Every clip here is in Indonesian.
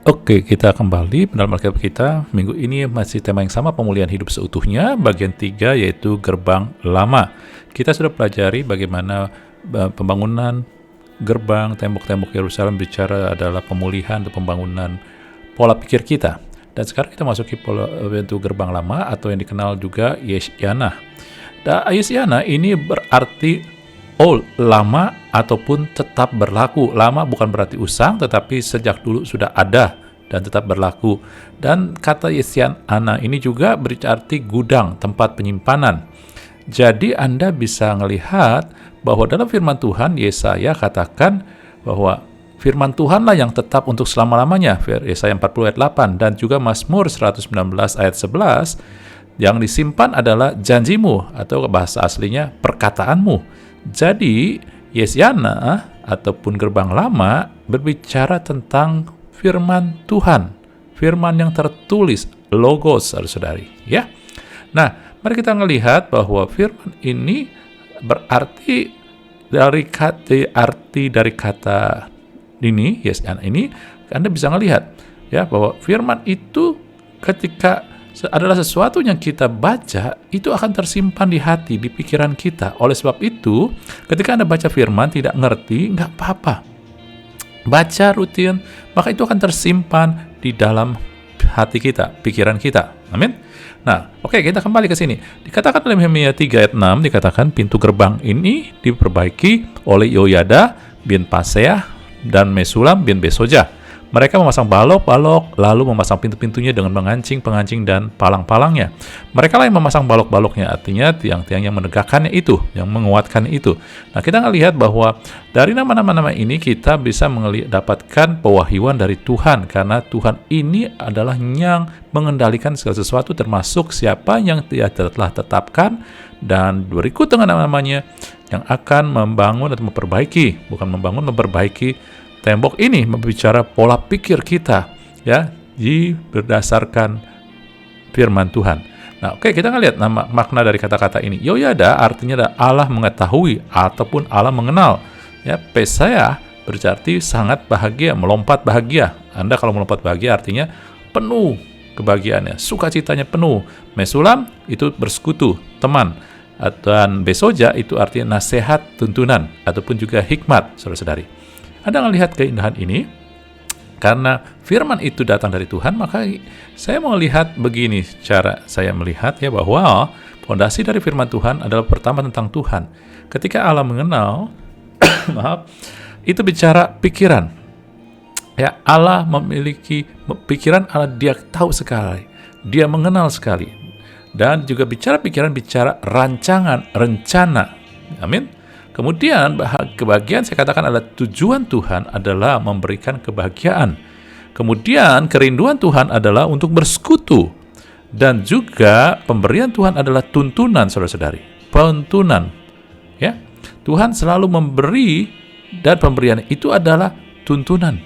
Oke, kita kembali dalam Alkitab kita. Minggu ini masih tema yang sama, pemulihan hidup seutuhnya, bagian 3 yaitu gerbang lama. Kita sudah pelajari bagaimana pembangunan gerbang, tembok-tembok Yerusalem bicara adalah pemulihan atau pembangunan pola pikir kita. Dan sekarang kita masuki bentuk gerbang lama atau yang dikenal juga Yesyana. Yesyana ini berarti lama ataupun tetap berlaku. Lama bukan berarti usang, tetapi sejak dulu sudah ada dan tetap berlaku. Dan kata Yesyana ini juga berarti gudang, tempat penyimpanan. Jadi Anda bisa melihat bahwa dalam firman Tuhan, Yesaya katakan bahwa firman Tuhanlah yang tetap untuk selama-lamanya. Yesaya 40 ayat 8 dan juga Mazmur 119 ayat 11, yang disimpan adalah janjimu, atau bahasa aslinya perkataanmu. Jadi, Yesyana ataupun gerbang lama berbicara tentang firman Tuhan, firman yang tertulis, logos, saudari. Ya. Nah, mari kita melihat bahwa firman ini berarti dari kata ini, Yesyana ini, Anda bisa melihat ya bahwa firman itu ketika adalah sesuatu yang kita baca, itu akan tersimpan di hati, di pikiran kita. Oleh sebab itu, ketika Anda baca firman, tidak ngerti, nggak apa-apa. Baca rutin, maka itu akan tersimpan di dalam hati kita, pikiran kita. Amin. Nah, oke, kita kembali ke sini. Dikatakan dalam Nehemia 3 ayat 6, dikatakan pintu gerbang ini diperbaiki oleh Yoyada bin Paseah dan Mesulam bin Besoja. Mereka memasang balok-balok, lalu memasang pintu-pintunya dengan pengancing dan palang-palangnya. Mereka lah yang memasang balok-baloknya, artinya tiang-tiang yang menegakkannya itu, yang menguatkan itu. Nah, kita lihat bahwa dari nama-nama ini kita bisa mendapatkan pewahyuan dari Tuhan, karena Tuhan ini adalah yang mengendalikan segala sesuatu, termasuk siapa yang Dia telah tetapkan, dan berikut dengan nama-namanya yang akan membangun atau memperbaiki, bukan membangun, memperbaiki tembok ini. Membicara pola pikir kita ya, berdasarkan firman Tuhan. Nah, oke, kita lihat makna dari kata-kata ini. Yoyada artinya adalah Allah mengetahui ataupun Allah mengenal. Ya, Pesaya berarti sangat bahagia, melompat bahagia. Anda kalau melompat bahagia artinya penuh kebahagiaannya, sukacitanya penuh. Mesulam itu bersekutu, teman. Dan Besoja itu artinya nasihat, tuntunan ataupun juga hikmat, saudara-saudari. Anda melihat keindahan ini, karena firman itu datang dari Tuhan, maka saya mau lihat begini cara saya melihat ya, bahwa fondasi dari firman Tuhan adalah pertama tentang Tuhan. Ketika Allah mengenal, itu bicara pikiran. Ya, Allah memiliki pikiran, Allah Dia tahu sekali, Dia mengenal sekali. Dan juga bicara pikiran, bicara rancangan, rencana. Amin. Kemudian kebahagiaan saya katakan adalah tujuan Tuhan adalah memberikan kebahagiaan. Kemudian kerinduan Tuhan adalah untuk bersekutu. Dan juga pemberian Tuhan adalah tuntunan, saudara-saudari. Tuntunan. Ya. Tuhan selalu memberi, dan pemberian itu adalah tuntunan.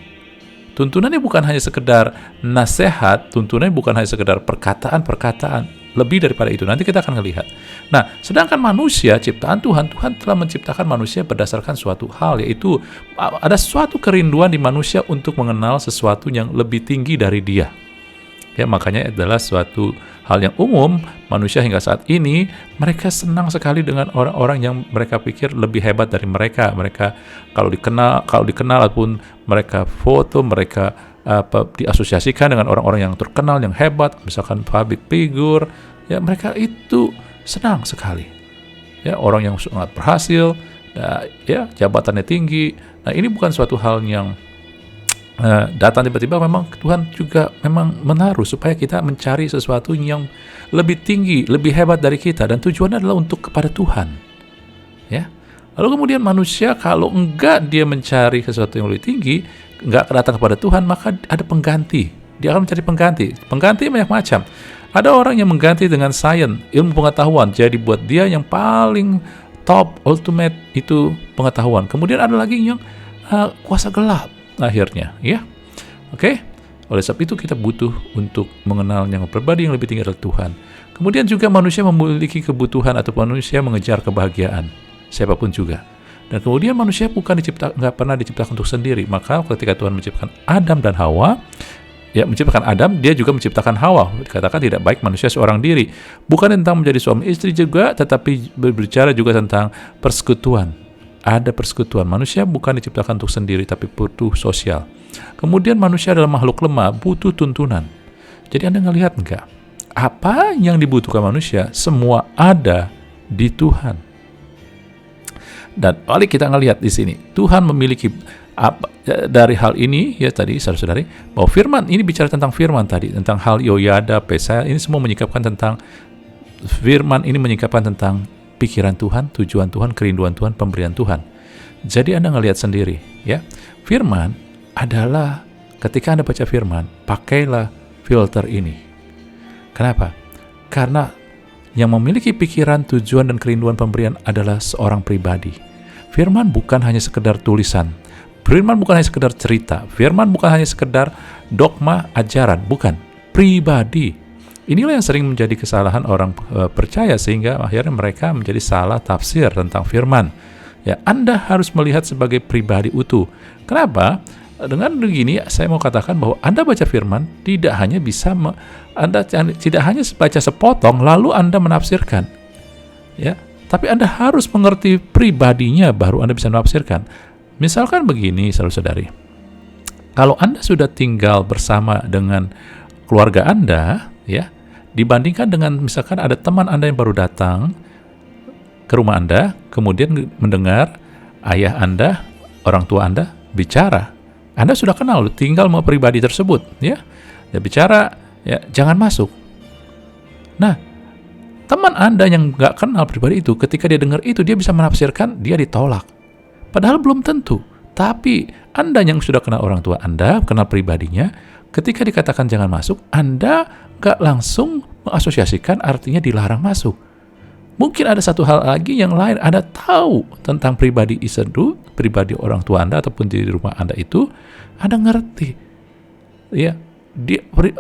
Tuntunannya bukan hanya sekedar nasihat, tuntunannya bukan hanya sekedar perkataan-perkataan. Lebih daripada itu, nanti kita akan melihat. Nah, sedangkan manusia, ciptaan Tuhan telah menciptakan manusia berdasarkan suatu hal, yaitu ada suatu kerinduan di manusia untuk mengenal sesuatu yang lebih tinggi dari dia. Ya, makanya adalah suatu hal yang umum, manusia hingga saat ini, mereka senang sekali dengan orang-orang yang mereka pikir lebih hebat dari mereka. Mereka kalau dikenal ataupun mereka foto, mereka diasosiasikan dengan orang-orang yang terkenal, yang hebat, misalkan public figure, ya mereka itu senang sekali. Ya, orang yang sangat berhasil, ya jabatannya tinggi. Nah, ini bukan suatu hal yang datang tiba-tiba. Memang Tuhan juga memang menaruh supaya kita mencari sesuatu yang lebih tinggi, lebih hebat dari kita, dan tujuannya adalah untuk kepada Tuhan. Ya. Lalu kemudian manusia kalau enggak dia mencari sesuatu yang lebih tinggi, enggak datang kepada Tuhan, maka ada pengganti. Dia akan mencari pengganti. Pengganti banyak macam. Ada orang yang mengganti dengan sains, ilmu pengetahuan, jadi buat dia yang paling top, ultimate itu pengetahuan. Kemudian ada lagi yang kuasa gelap akhirnya, ya. Oke. Oleh sebab itu kita butuh untuk mengenal yang pribadi yang lebih tinggi adalah Tuhan. Kemudian juga manusia memiliki kebutuhan atau manusia mengejar kebahagiaan, siapapun juga. Dan kemudian manusia nggak pernah diciptakan untuk sendiri. Maka ketika Tuhan menciptakan Adam dan Hawa, menciptakan Adam, dia juga menciptakan Hawa. Dikatakan tidak baik manusia seorang diri. Bukan tentang menjadi suami istri juga, tetapi berbicara juga tentang persekutuan. Ada persekutuan. Manusia bukan diciptakan untuk sendiri, tapi butuh sosial. Kemudian manusia adalah makhluk lemah, butuh tuntunan. Jadi Anda ngelihat enggak? Apa yang dibutuhkan manusia, semua ada di Tuhan. Dan balik kita ngelihat di sini, Tuhan memiliki dari hal ini, ya tadi saudara-saudari, bahwa firman ini bicara tentang firman tadi, tentang hal Yoyada, Pesa, ini semua menyikapkan tentang firman ini, menyikapkan tentang pikiran Tuhan, tujuan Tuhan, kerinduan Tuhan, pemberian Tuhan. Jadi Anda ngelihat sendiri, ya, firman adalah ketika Anda baca firman, pakailah filter ini. Kenapa? Karena yang memiliki pikiran, tujuan, dan kerinduan pemberian adalah seorang pribadi. Firman bukan hanya sekedar tulisan. Firman bukan hanya sekedar cerita. Firman bukan hanya sekedar dogma, ajaran. Bukan. Pribadi. Inilah yang sering menjadi kesalahan orang percaya, sehingga akhirnya mereka menjadi salah tafsir tentang firman. Ya, Anda harus melihat sebagai pribadi utuh. Kenapa? Dengan begini, saya mau katakan bahwa Anda baca firman tidak hanya bisa Anda tidak hanya baca sepotong lalu Anda menafsirkan, ya, tapi Anda harus mengerti pribadinya baru Anda bisa menafsirkan. Misalkan begini, saudara-saudari, kalau Anda sudah tinggal bersama dengan keluarga Anda, ya, dibandingkan dengan misalkan ada teman Anda yang baru datang ke rumah Anda, kemudian mendengar ayah Anda, orang tua Anda bicara. Anda sudah kenal, tinggal sama pribadi tersebut, ya. Dia bicara, ya, jangan masuk. Nah, teman Anda yang nggak kenal pribadi itu, ketika dia dengar itu, dia bisa menafsirkan, dia ditolak. Padahal belum tentu. Tapi Anda yang sudah kenal orang tua Anda, kenal pribadinya, ketika dikatakan jangan masuk, Anda nggak langsung mengasosiasikan artinya dilarang masuk. Mungkin ada satu hal lagi yang lain, Anda tahu tentang pribadi itu, pribadi orang tua Anda ataupun di rumah Anda itu, Anda ngerti. Ya,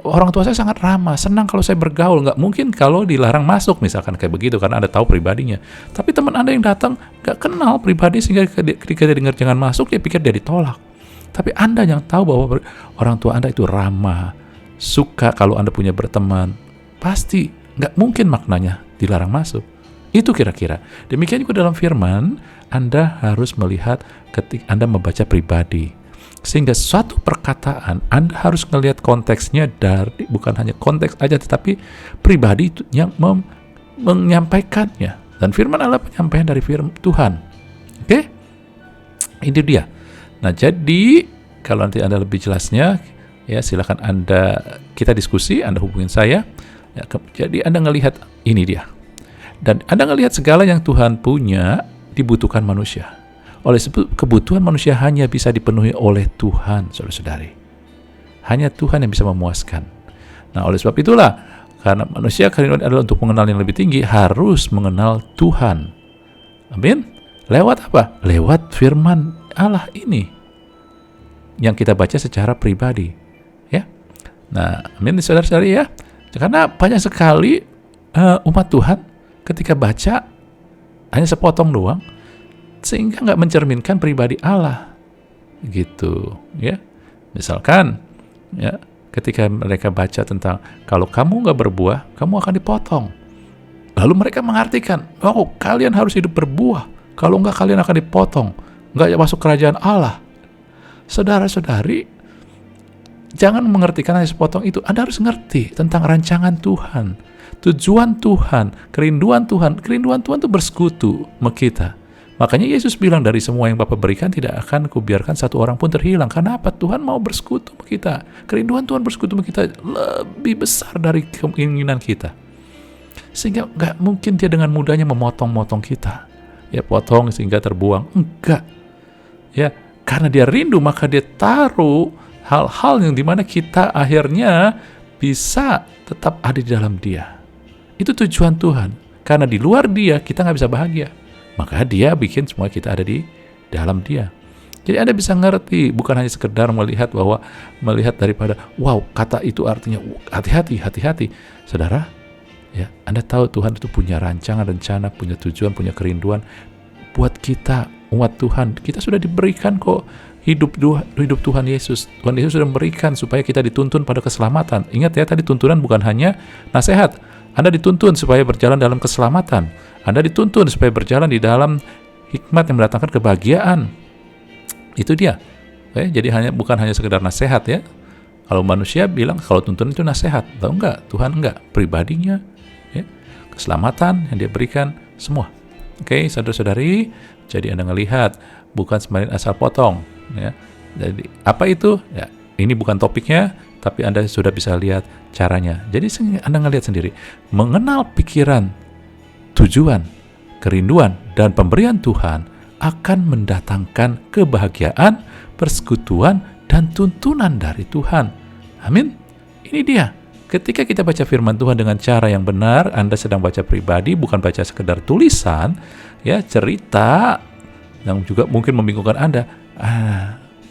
orang tua saya sangat ramah, senang kalau saya bergaul, nggak mungkin kalau dilarang masuk, misalkan kayak begitu, karena Anda tahu pribadinya. Tapi teman Anda yang datang nggak kenal pribadi, sehingga ketika dia dengar jangan masuk, dia pikir dia ditolak. Tapi Anda yang tahu bahwa orang tua Anda itu ramah, suka kalau Anda punya berteman, pasti nggak mungkin maknanya dilarang masuk. Itu kira-kira. Demikian juga dalam firman, Anda harus melihat ketika Anda membaca pribadi. Sehingga suatu perkataan, Anda harus melihat konteksnya dari, bukan hanya konteks aja, tetapi pribadi yang menyampaikannya. Dan firman adalah penyampaian dari firman Tuhan. Oke? Ini dia. Nah, jadi kalau nanti Anda lebih jelasnya, ya silakan kita diskusi, Anda hubungin saya. Ya, jadi Anda ngelihat ini dia. Dan Anda ngelihat segala yang Tuhan punya dibutuhkan manusia. Oleh sebab kebutuhan manusia hanya bisa dipenuhi oleh Tuhan, saudara-saudari. Hanya Tuhan yang bisa memuaskan. Nah, oleh sebab itulah, karena manusia kerinduan adalah untuk mengenal yang lebih tinggi, harus mengenal Tuhan. Amin. Lewat apa? Lewat firman Allah ini yang kita baca secara pribadi, ya. Nah, amin, saudara-saudari, ya. Karena banyak sekali umat Tuhan ketika baca hanya sepotong doang, sehingga nggak mencerminkan pribadi Allah, gitu, ya. Misalkan, ya, ketika mereka baca tentang kalau kamu nggak berbuah, kamu akan dipotong. Lalu mereka mengartikan, oh, kalian harus hidup berbuah, kalau nggak kalian akan dipotong, nggak masuk kerajaan Allah. Saudara-saudari, jangan mengertikan hanya sepotong itu. Anda harus ngerti tentang rancangan Tuhan, tujuan Tuhan, kerinduan Tuhan. Kerinduan Tuhan itu bersekutu sama kita. Makanya Yesus bilang, dari semua yang Bapa berikan tidak akan kubiarkan satu orang pun terhilang. Karena apa? Tuhan mau bersekutu sama kita. Kerinduan Tuhan bersekutu sama kita lebih besar dari keinginan kita. Sehingga nggak mungkin dia dengan mudahnya memotong-motong kita. Ya, potong sehingga terbuang. Enggak. Ya, karena dia rindu, maka dia taruh hal-hal yang dimana kita akhirnya bisa tetap ada di dalam dia. Itu tujuan Tuhan. Karena di luar dia, kita nggak bisa bahagia. Maka dia bikin semua kita ada di dalam dia. Jadi Anda bisa ngerti, bukan hanya sekedar melihat daripada, wow, kata itu artinya, hati-hati. Saudara, ya, Anda tahu Tuhan itu punya rancangan, rencana, punya tujuan, punya kerinduan buat kita, umat Tuhan. Kita sudah diberikan kok hidup Tuhan Yesus. Tuhan Yesus sudah memberikan supaya kita dituntun pada keselamatan. Ingat ya, tadi tuntunan bukan hanya nasihat. Anda dituntun supaya berjalan dalam keselamatan. Anda dituntun supaya berjalan di dalam hikmat yang mendatangkan kebahagiaan. Itu dia. Jadi bukan hanya sekedar nasihat ya. Kalau manusia bilang kalau tuntunan itu nasihat, tahu enggak? Tuhan enggak. Pribadinya, ya, keselamatan yang dia berikan, semua. Oke, saudara-saudari, jadi Anda melihat bukan sembarang asal potong. Ya. Jadi apa itu? Ya, ini bukan topiknya, tapi Anda sudah bisa lihat caranya. Jadi Anda ngelihat sendiri, mengenal pikiran, tujuan, kerinduan, dan pemberian Tuhan akan mendatangkan kebahagiaan, persekutuan, dan tuntunan dari Tuhan. Amin. Ini dia. Ketika kita baca firman Tuhan dengan cara yang benar, Anda sedang baca pribadi, bukan baca sekedar tulisan, ya, cerita yang juga mungkin membingungkan Anda.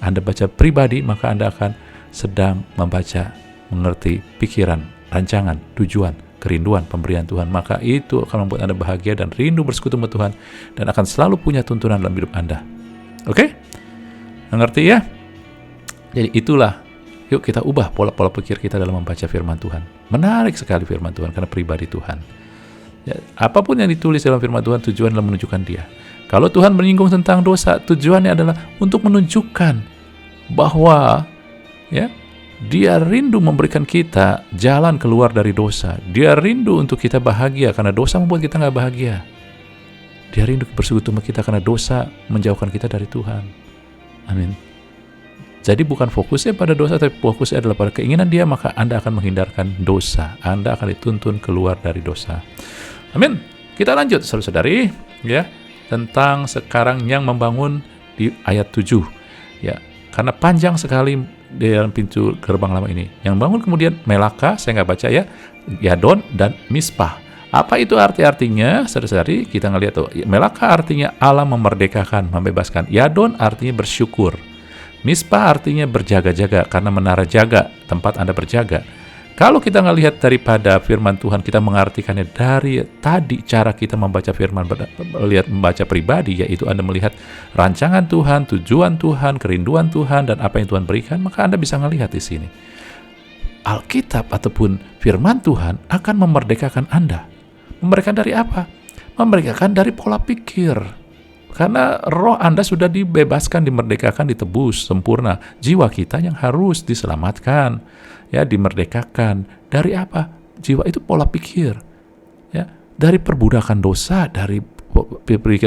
Anda baca pribadi, maka Anda akan sedang membaca, mengerti pikiran, rancangan, tujuan, kerinduan, pemberian Tuhan. Maka itu akan membuat Anda bahagia dan rindu bersekutu dengan Tuhan, dan akan selalu punya tuntunan dalam hidup Anda. Oke? Mengerti ya? Jadi itulah, yuk kita ubah pola-pola pikir kita dalam membaca firman Tuhan. Menarik sekali firman Tuhan, karena pribadi Tuhan. Ya, apapun yang ditulis dalam firman Tuhan, tujuan adalah menunjukkan Dia. Kalau Tuhan menyinggung tentang dosa, tujuannya adalah untuk menunjukkan bahwa ya, Dia rindu memberikan kita jalan keluar dari dosa. Dia rindu untuk kita bahagia, karena dosa membuat kita nggak bahagia. Dia rindu bersekutu sama kita karena dosa menjauhkan kita dari Tuhan. Amin. Jadi bukan fokusnya pada dosa, tapi fokusnya adalah pada keinginan Dia, maka Anda akan menghindarkan dosa. Anda akan dituntun keluar dari dosa. Amin. Kita lanjut, saudara-saudari, ya, tentang sekarang yang membangun di ayat 7. Ya, karena panjang sekali di dalam pintu gerbang lama ini. Yang bangun kemudian Melaka, saya nggak baca ya, Yadon dan Mispah. Apa itu artinya? Saudara-saudari, kita ngelihat tuh. Melaka artinya Allah memerdekakan, membebaskan. Yadon artinya bersyukur. Mispah artinya berjaga-jaga, karena menara jaga, tempat Anda berjaga. Kalau kita ngelihat daripada firman Tuhan, kita mengartikannya dari tadi cara kita membaca firman, membaca pribadi, yaitu Anda melihat rancangan Tuhan, tujuan Tuhan, kerinduan Tuhan, dan apa yang Tuhan berikan, maka Anda bisa ngelihat di sini. Alkitab ataupun firman Tuhan akan memerdekakan Anda. Memerdekakan dari apa? Memerdekakan dari pola pikir. Karena roh Anda sudah dibebaskan, dimerdekakan, ditebus sempurna. Jiwa kita yang harus diselamatkan, ya, dimerdekakan. Dari apa? Jiwa itu pola pikir, ya, dari perbudakan dosa, dari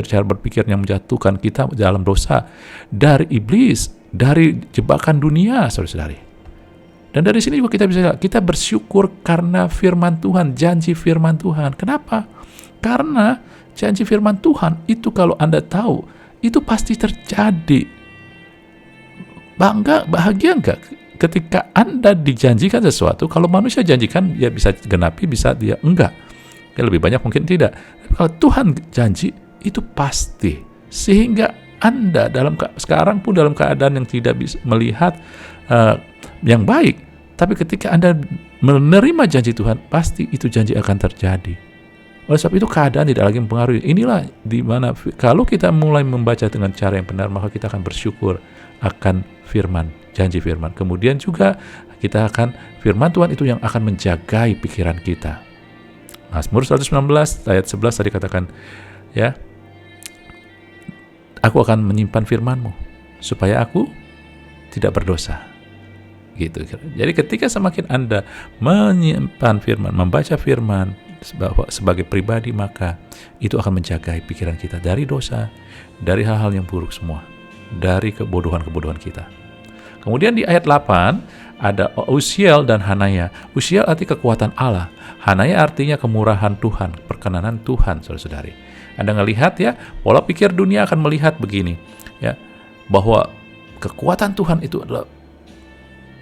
cara berpikir yang menjatuhkan kita dalam dosa, dari iblis, dari jebakan dunia, saudara-saudari. Dan dari sini juga kita bersyukur karena firman Tuhan, janji firman Tuhan. Kenapa? Karena janji firman Tuhan itu kalau Anda tahu, itu pasti terjadi. Bahagia enggak ketika Anda dijanjikan sesuatu? Kalau manusia janjikan, ya bisa genapi, bisa dia enggak. Ya, lebih banyak mungkin tidak. Tapi kalau Tuhan janji, itu pasti. Sehingga Anda sekarang pun dalam keadaan yang tidak bisa melihat yang baik. Tapi ketika Anda menerima janji Tuhan, pasti itu janji akan terjadi. Oleh sebab itu keadaan tidak lagi mempengaruhi. Inilah di mana kalau kita mulai membaca dengan cara yang benar, maka kita akan bersyukur akan firman, janji firman. Kemudian juga kita akan, firman Tuhan itu yang akan menjagai pikiran kita. Mazmur 119 ayat 11 tadi katakan, ya, aku akan menyimpan firman-Mu supaya aku tidak berdosa. Gitu. Jadi ketika semakin Anda menyimpan firman, membaca firman sebagai pribadi, maka itu akan menjaga pikiran kita dari dosa, dari hal-hal yang buruk semua, dari kebodohan-kebodohan kita. Kemudian di ayat 8 ada Uziel dan Hanaya. Uziel artinya kekuatan Allah, Hanaya artinya kemurahan Tuhan, perkenanan Tuhan, saudara-saudari. Anda ngelihat ya, pola pikir dunia akan melihat begini, ya, bahwa kekuatan Tuhan itu adalah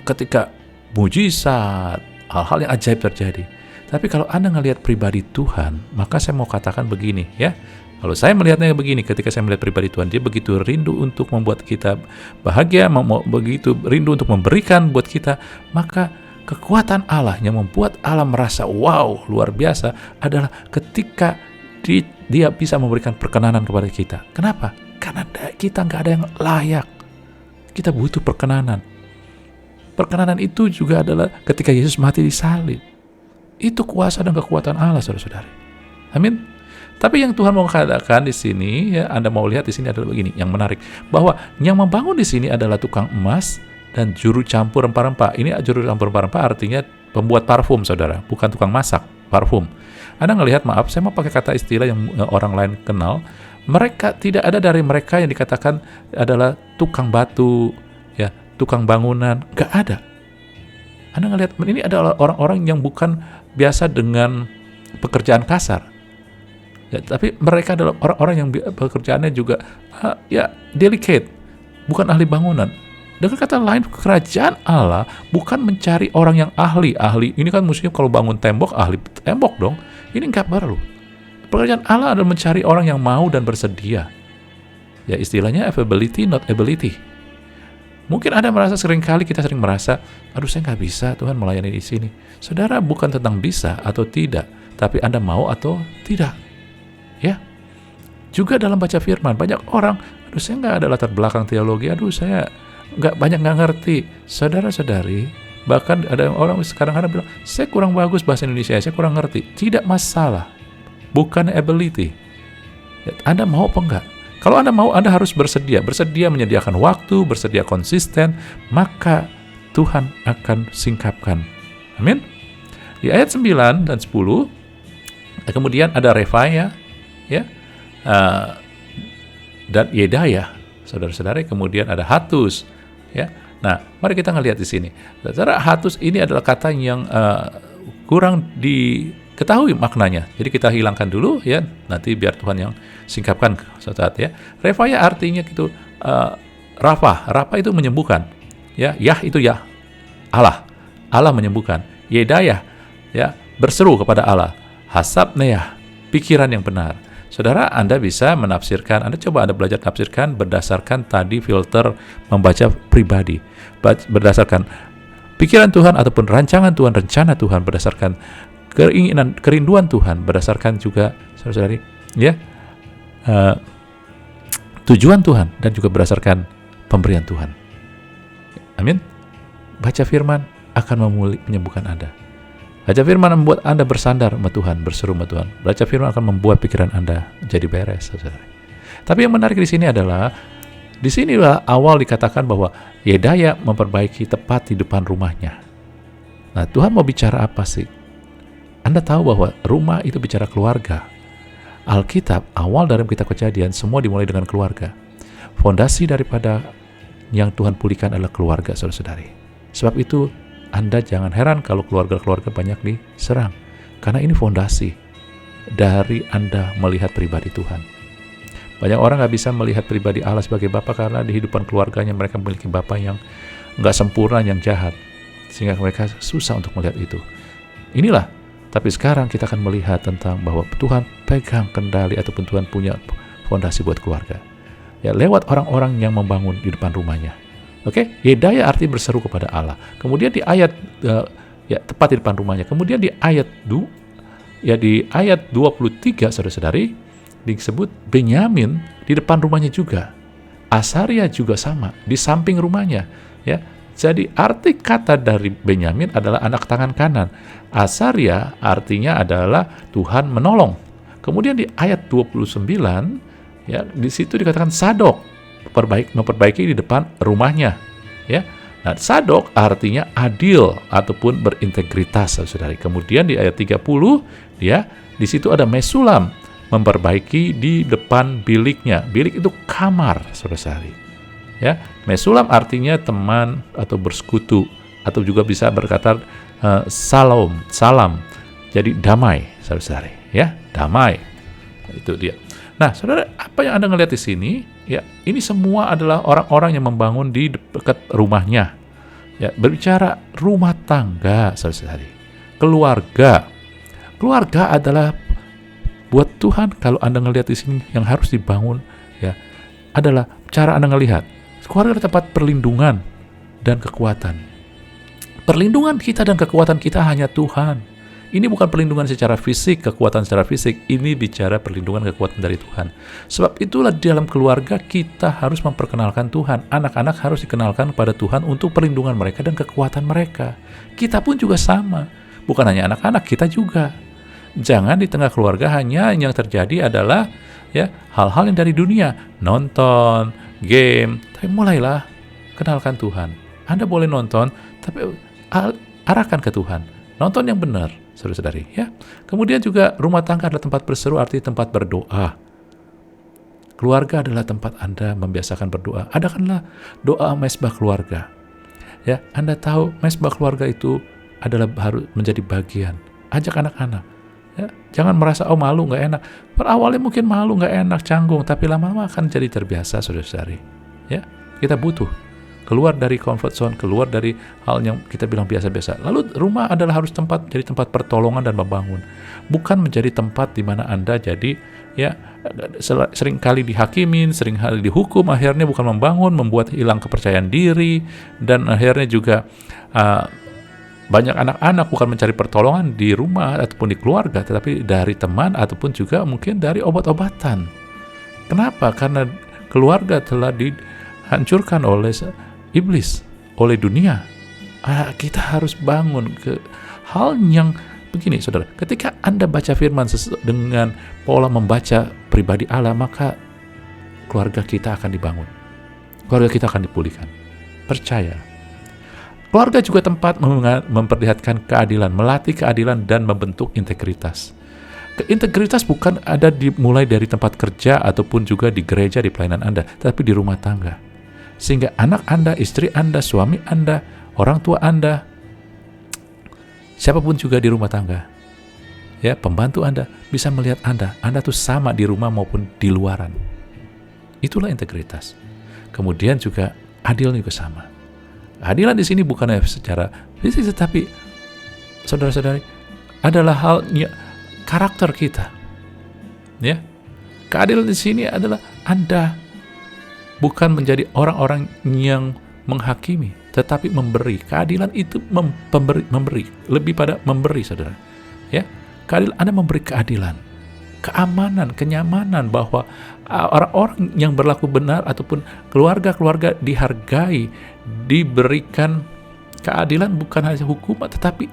ketika mujizat, hal-hal yang ajaib terjadi. Tapi kalau Anda ngelihat pribadi Tuhan, maka saya mau katakan begini, ya. Kalau saya melihatnya begini, ketika saya melihat pribadi Tuhan, Dia begitu rindu untuk membuat kita bahagia, begitu rindu untuk memberikan buat kita, maka kekuatan Allah yang membuat Allah merasa wow, luar biasa adalah ketika Dia bisa memberikan perkenanan kepada kita. Kenapa? Karena kita nggak ada yang layak. kita butuh perkenanan. Perkenanan itu juga adalah ketika Yesus mati di salib. Itu kuasa dan kekuatan Allah, saudara-saudari. Amin. Tapi yang Tuhan mau katakan di sini, ya, Anda mau lihat di sini adalah begini, yang menarik, bahwa yang membangun di sini adalah tukang emas dan juru campur rempah-rempah. Ini juru campur rempah-rempah artinya pembuat parfum, saudara, bukan tukang masak, parfum. Anda ngelihat, maaf, saya mau pakai kata istilah yang orang lain kenal. Mereka tidak ada dari mereka yang dikatakan adalah tukang batu, ya, tukang bangunan, nggak ada. Anda ngelihat, ini adalah orang-orang yang bukan biasa dengan pekerjaan kasar. Ya, tapi mereka adalah orang-orang yang pekerjaannya juga ya delicate, bukan ahli bangunan. Dengan kata lain, kerajaan Allah bukan mencari orang yang ahli. Ini kan mestinya kalau bangun tembok, ahli tembok dong. Ini nggak perlu. Pekerjaan Allah adalah mencari orang yang mau dan bersedia. Ya, istilahnya availability, not ability. Mungkin kita sering merasa, aduh saya nggak bisa Tuhan melayani di sini. Saudara, bukan tentang bisa atau tidak, tapi Anda mau atau tidak. Ya, juga dalam baca firman, banyak orang, aduh saya nggak ada latar belakang teologi, aduh saya nggak ngerti. Saudara-saudari, bahkan ada orang sekarang bilang, saya kurang bagus bahasa Indonesia, saya kurang ngerti. Tidak masalah, bukan ability. Ya, Anda mau apa enggak? Kalau Anda mau, Anda harus bersedia menyediakan waktu, bersedia konsisten, maka Tuhan akan singkapkan. Amin. Di ayat 9 dan 10, kemudian ada Refaya, ya, dan Yedaya, saudara-saudara. Kemudian ada Hatus, ya. Nah, mari kita ngelihat di sini. Saudara, Hatus ini adalah kata yang kurang diketahui maknanya. Jadi kita hilangkan dulu, ya. Nanti biar Tuhan yang singkapkan, saudara, ya. Refaya artinya itu Rafa itu menyembuhkan, ya. Yah itu Yah, Allah menyembuhkan. Yedaya, ya, berseru kepada Allah. Hasabneah, pikiran yang benar. Saudara, Anda bisa menafsirkan, Anda belajar tafsirkan berdasarkan tadi filter membaca pribadi, berdasarkan pikiran Tuhan ataupun rancangan Tuhan, rencana Tuhan, berdasarkan kerinduan Tuhan, berdasarkan juga, saudara-saudari, ya, tujuan Tuhan, dan juga berdasarkan pemberian Tuhan. Amin. Baca firman akan menyembuhkan Anda. Baca firman membuat Anda bersandar sama Tuhan, berseru sama Tuhan. Baca firman akan membuat pikiran Anda jadi beres, saudara. Tapi yang menarik di sini adalah, di sinilah awal dikatakan bahwa Yedaya memperbaiki tepat di depan rumahnya. Nah, Tuhan mau bicara apa sih? Anda tahu bahwa rumah itu bicara keluarga. Alkitab, awal dalam kitab Kejadian, semua dimulai dengan keluarga. Fondasi daripada yang Tuhan pulihkan adalah keluarga, saudara-saudari. Sebab itu, Anda jangan heran kalau keluarga-keluarga banyak diserang. Karena ini fondasi dari Anda melihat pribadi Tuhan. Banyak orang gak bisa melihat pribadi Allah sebagai Bapa karena di kehidupan keluarganya mereka memiliki Bapa yang gak sempurna, yang jahat. Sehingga mereka susah untuk melihat itu. Inilah, tapi sekarang kita akan melihat tentang bahwa Tuhan pegang kendali ataupun Tuhan punya fondasi buat keluarga. Ya, lewat orang-orang yang membangun di depan rumahnya. Oke, Yedaya arti berseru kepada Allah. Kemudian di ayat ya tepat di depan rumahnya. Kemudian di ayat di ayat 23, saudara-saudari, disebut Benyamin di depan rumahnya juga. Asaria juga sama di samping rumahnya, ya. Jadi arti kata dari Benyamin adalah anak tangan kanan. Asaria artinya adalah Tuhan menolong. Kemudian di ayat 29, ya, di situ dikatakan Sadok memperbaiki di depan rumahnya, ya. Nah, Sadok artinya adil ataupun berintegritas, saudari. Kemudian di ayat 30, ya, di situ ada Mesulam memperbaiki di depan biliknya. Bilik itu kamar, saudari. Ya, Mesulam artinya teman atau bersekutu, atau juga bisa berkata salam. Jadi damai, saudari. Ya, damai. Itu dia. Nah, saudara, apa yang Anda ngelihat di sini? Ya, ini semua adalah orang-orang yang membangun di dekat rumahnya. Ya, berbicara rumah tangga, saudara. Keluarga. Keluarga adalah buat Tuhan. Kalau Anda ngelihat di sini yang harus dibangun, ya, adalah cara Anda ngelihat. Keluarga adalah tempat perlindungan dan kekuatan. Perlindungan kita dan kekuatan kita hanya Tuhan. Ini bukan perlindungan secara fisik, kekuatan secara fisik. Ini bicara perlindungan kekuatan dari Tuhan. Sebab itulah di dalam keluarga kita harus memperkenalkan Tuhan. Anak-anak harus dikenalkan kepada Tuhan untuk perlindungan mereka dan kekuatan mereka. Kita pun juga sama. Bukan hanya anak-anak, kita juga. Jangan di tengah keluarga hanya yang terjadi adalah ya hal-hal yang dari dunia. Nonton, game. Tapi mulailah kenalkan Tuhan. Anda boleh nonton, tapi arahkan ke Tuhan. Nonton yang benar, saudara-saudari, ya. Kemudian juga rumah tangga adalah tempat berseru, artinya tempat berdoa. Keluarga adalah tempat Anda membiasakan berdoa. Adakanlah doa mesbah keluarga. Ya, Anda tahu mesbah keluarga itu adalah harus menjadi bagian. Ajak anak-anak. Ya, jangan merasa malu, nggak enak. Awalnya mungkin malu, nggak enak, canggung, tapi lama-lama akan jadi terbiasa, saudara-saudari. Ya, kita butuh keluar dari comfort zone, keluar dari hal yang kita bilang biasa-biasa. Lalu rumah adalah harus jadi tempat pertolongan dan membangun. Bukan menjadi tempat di mana Anda jadi ya seringkali dihakimin, seringkali dihukum, akhirnya bukan membangun, membuat hilang kepercayaan diri, dan akhirnya juga banyak anak-anak bukan mencari pertolongan di rumah ataupun di keluarga, tetapi dari teman ataupun juga mungkin dari obat-obatan. Kenapa? Karena keluarga telah dihancurkan oleh iblis, oleh dunia. Kita harus bangun ke hal yang begini, saudara. Ketika Anda baca firman dengan pola membaca pribadi Allah, maka keluarga kita akan dibangun. Keluarga kita akan dipulihkan. Percaya. Keluarga juga tempat memperlihatkan keadilan, melatih keadilan dan membentuk integritas. Integritas bukan ada dimulai dari tempat kerja ataupun juga di gereja, di pelayanan Anda, tapi di rumah tangga. Sehingga anak Anda, istri Anda, suami Anda, orang tua Anda, siapapun juga di rumah tangga, ya, pembantu Anda bisa melihat Anda tuh sama di rumah maupun di luaran. Itulah integritas. Kemudian juga adil juga sama. Keadilan di sini bukan secara fisik, tetapi saudara-saudari adalah halnya karakter kita. Ya, keadilan di sini adalah Anda bukan menjadi orang-orang yang menghakimi, tetapi memberi. Keadilan itu memberi, lebih pada memberi, saudara. Ya, keadilan, Anda memberi keadilan, keamanan, kenyamanan bahwa orang-orang yang berlaku benar ataupun keluarga-keluarga dihargai, diberikan keadilan, bukan hanya hukuman, tetapi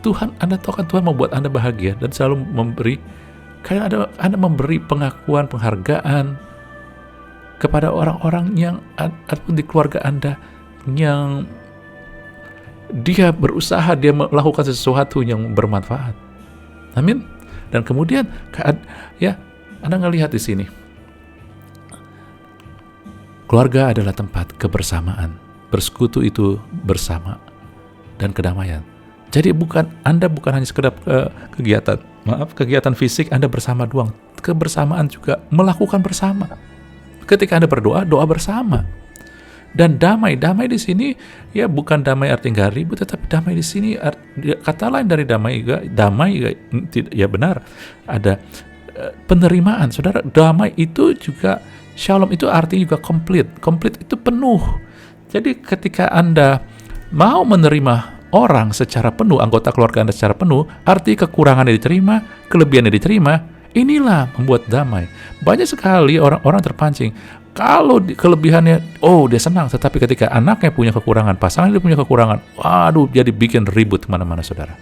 Tuhan, Anda tahu kan Tuhan membuat Anda bahagia dan selalu memberi. Karena Anda memberi pengakuan, penghargaan kepada orang-orang yang ataupun di keluarga Anda yang dia berusaha, dia melakukan sesuatu yang bermanfaat. Amin. Dan kemudian ya, Anda ngelihat di sini, keluarga adalah tempat kebersamaan, bersekutu itu bersama dan kedamaian. Jadi Anda bukan hanya sekedar kegiatan fisik Anda bersama doang, kebersamaan juga melakukan bersama. Ketika Anda berdoa, doa bersama. Dan damai di sini ya bukan damai artinya nggak ribut, tetapi damai di sini kata lain dari damai ya benar, ada penerimaan, saudara. Damai itu juga shalom, itu artinya juga komplit itu penuh. Jadi ketika Anda mau menerima orang secara penuh, anggota keluarga Anda secara penuh, arti kekurangannya diterima, kelebihannya diterima. Inilah membuat damai. Banyak sekali orang-orang terpancing. Kalau kelebihannya, dia senang. Tetapi ketika anaknya punya kekurangan, pasangannya punya kekurangan, waduh, jadi bikin ribut kemana-mana, saudara.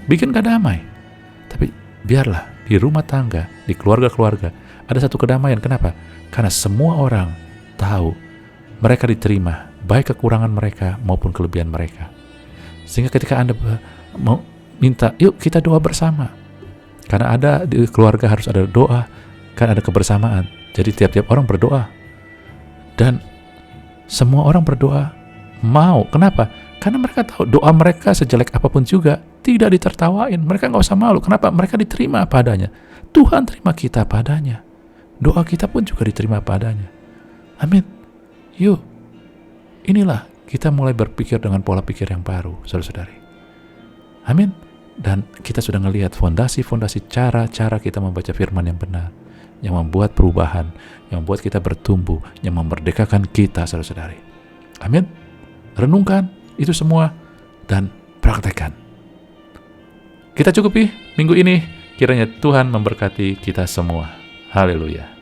Bikin gak damai. Tapi biarlah di rumah tangga, di keluarga-keluarga, ada satu kedamaian. Kenapa? Karena semua orang tahu mereka diterima, baik kekurangan mereka maupun kelebihan mereka. Sehingga ketika Anda mau minta, yuk kita doa bersama. Karena ada di keluarga harus ada doa, kan ada kebersamaan. Jadi tiap-tiap orang berdoa. Dan semua orang berdoa mau. Kenapa? Karena mereka tahu doa mereka sejelek apapun juga tidak ditertawain. Mereka nggak usah malu. Kenapa? Mereka diterima apa adanya. Tuhan terima kita apa adanya. Doa kita pun juga diterima apa adanya. Amin. Yuk, inilah kita mulai berpikir dengan pola pikir yang baru, saudara-saudari. Amin. Dan kita sudah melihat fondasi-fondasi cara-cara kita membaca firman yang benar, yang membuat perubahan, yang membuat kita bertumbuh, yang memerdekakan kita, saudara-saudari. Amin. Renungkan itu semua dan praktekkan. Kita cukupi minggu ini. Kiranya Tuhan memberkati kita semua. Haleluya.